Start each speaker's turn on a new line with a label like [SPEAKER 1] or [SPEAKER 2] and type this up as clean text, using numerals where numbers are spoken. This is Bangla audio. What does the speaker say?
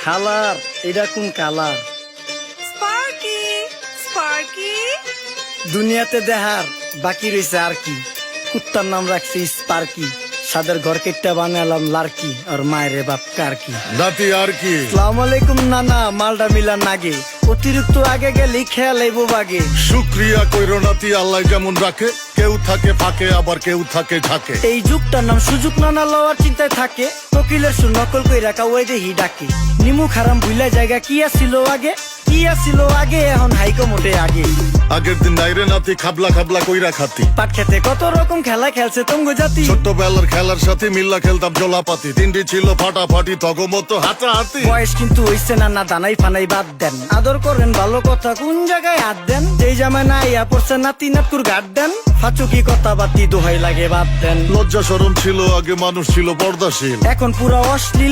[SPEAKER 1] খালার এটা কোন কালার?
[SPEAKER 2] স্পার্কি স্পার্কি
[SPEAKER 1] দুনিয়াতে দেহার বাকি রয়েছে আর কি। কুত্তার নাম রাখছি স্পার্কি, সাদের ঘর কেটটা বানালাম লার্কি, আর মায়ের বাপ কারকি।
[SPEAKER 3] নাতি আর কি?
[SPEAKER 1] সালাম আলাইকুম নানা, মালডা মিলা নাগে, অতিরিক্ত আগে গেলে খেয়াল আইবো বাগে।
[SPEAKER 3] শুক্রিয়া কইরো নাতি, আল্লাহ যেমন রাখে, কেউ থাকে ফাঁকে আবার কেউ থাকে ঝাঁকে।
[SPEAKER 1] এই যুগটার নাম সুযোগ, নানা লওয়ার চিন্তায় থাকে, কোকিলের সুর নকল কই রাখা ওই দেহি ডাকে। নিমু খারাম ভুলা জায়গা কি আসিল আগে, কি আসিল আগে, এখন হাইকো মোটে আগে।
[SPEAKER 3] আগের দিন নাইরে নাতি খাবলা খাবলা কইরা খাতি,
[SPEAKER 1] পাট খেতে কত রকম খেলা খেলছে তঙ্গ জাতি।
[SPEAKER 3] ছোট্টবেলার খেলার সাথে মিল্লা খেলতাম জলাপাতি, তিনটি ছিল ফাটাফাটি তগমতো হাতাহাতি।
[SPEAKER 1] বয়স কিন্তু হইছে না, না দানাই ফানাই বাদ দেন, আদর করেন ভালো কথা কোন জায়গায় হাত দেন। যেই জামায় না ইয়া পড়ছে নাতি নাতকুর গাট দেন, ফাচুকি কথা বাতি দোহাই লাগে বাদ দেন।
[SPEAKER 3] লজ্জা শরম ছিল আগে, মানুষ ছিল পর্দাশীল,
[SPEAKER 1] এখন পুরা অশ্লীল